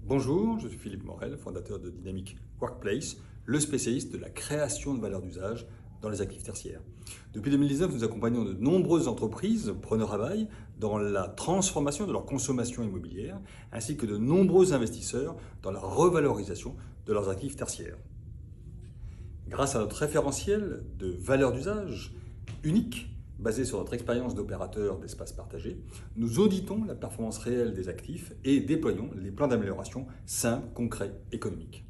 Bonjour, je suis Philippe Morel, fondateur de Dynamic Workplace, le spécialiste de la création de valeur d'usage dans les actifs tertiaires. Depuis 2019, nous accompagnons de nombreuses entreprises, preneurs à bail, dans la transformation de leur consommation immobilière, ainsi que de nombreux investisseurs dans la revalorisation de leurs actifs tertiaires. Grâce à notre référentiel de valeur d'usage unique, basé sur notre expérience d'opérateur d'espaces partagés, nous auditons la performance réelle des actifs et déployons les plans d'amélioration simples, concrets, économiques.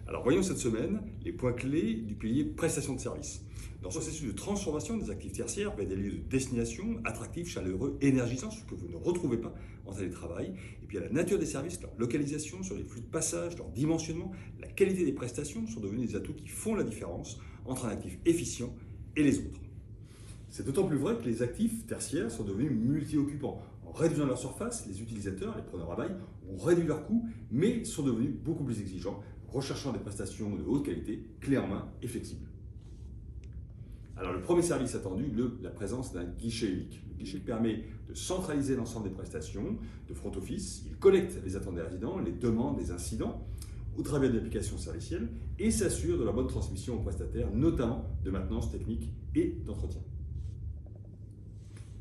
Alors voyons cette semaine les points clés du pilier prestation de service. Dans ce processus de transformation des actifs tertiaires vers des lieux de destination attractifs, chaleureux, énergisants, ce que vous ne retrouvez pas en télétravail, et puis à la nature des services, leur localisation, sur les flux de passage, leur dimensionnement, la qualité des prestations sont devenus des atouts qui font la différence entre un actif efficient et les autres. C'est d'autant plus vrai que les actifs tertiaires sont devenus multi-occupants. En réduisant leur surface, les utilisateurs, les preneurs à bail, ont réduit leurs coûts, mais sont devenus beaucoup plus exigeants, recherchant des prestations de haute qualité, clés en main et flexibles. Alors le premier service attendu, la présence d'un guichet unique. Le guichet permet de centraliser l'ensemble des prestations de front office. Il collecte les attentes des résidents, les demandes, les incidents, au travers d'applications servicielles et s'assure de la bonne transmission aux prestataires, notamment de maintenance technique et d'entretien.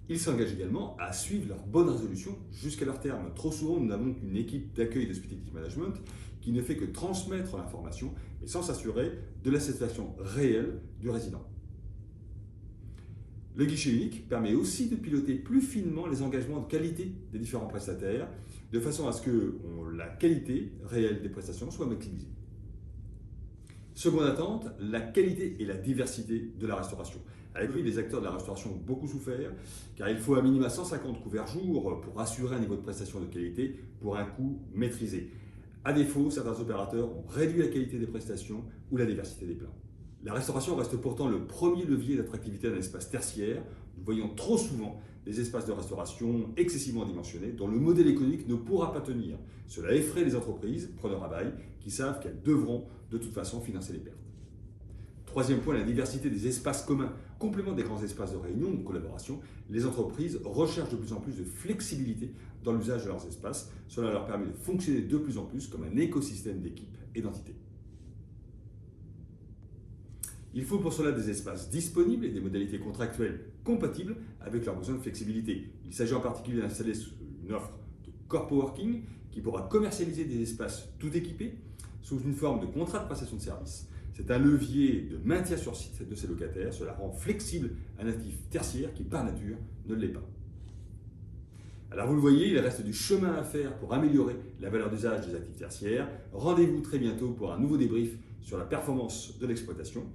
Ils s'engagent également à suivre leur bonne résolution jusqu'à leur terme. Trop souvent, nous n'avons qu'une équipe d'accueil de Hospitality Management qui ne fait que transmettre l'information, mais sans s'assurer de la satisfaction réelle du résident. Le guichet unique permet aussi de piloter plus finement les engagements de qualité des différents prestataires, de façon à ce que la qualité réelle des prestations soit maximisée. Seconde attente, la qualité et la diversité de la restauration. Avec lui, les acteurs de la restauration ont beaucoup souffert, car il faut à minima 150 couverts jour pour assurer un niveau de prestation de qualité pour un coût maîtrisé. À défaut, certains opérateurs ont réduit la qualité des prestations ou la diversité des plats. La restauration reste pourtant le premier levier d'attractivité d'un espace tertiaire. Nous voyons trop souvent des espaces de restauration excessivement dimensionnés dont le modèle économique ne pourra pas tenir. Cela effraie les entreprises, preneurs à bail, qui savent qu'elles devront de toute façon financer les pertes. Troisième point, la diversité des espaces communs. Complément des grands espaces de réunion ou de collaboration, les entreprises recherchent de plus en plus de flexibilité dans l'usage de leurs espaces. Cela leur permet de fonctionner de plus en plus comme un écosystème d'équipes et d'entités. Il faut pour cela des espaces disponibles et des modalités contractuelles compatibles avec leurs besoins de flexibilité. Il s'agit en particulier d'installer une offre de coworking qui pourra commercialiser des espaces tout équipés sous une forme de contrat de prestation de service. C'est un levier de maintien sur site de ces locataires. Cela rend flexible un actif tertiaire qui, par nature, ne l'est pas. Alors vous le voyez, il reste du chemin à faire pour améliorer la valeur d'usage des actifs tertiaires. Rendez-vous très bientôt pour un nouveau débrief sur la performance de l'exploitation.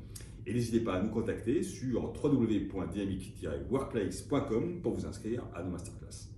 Et n'hésitez pas à nous contacter sur www.dynamic-workplace.com pour vous inscrire à nos masterclass.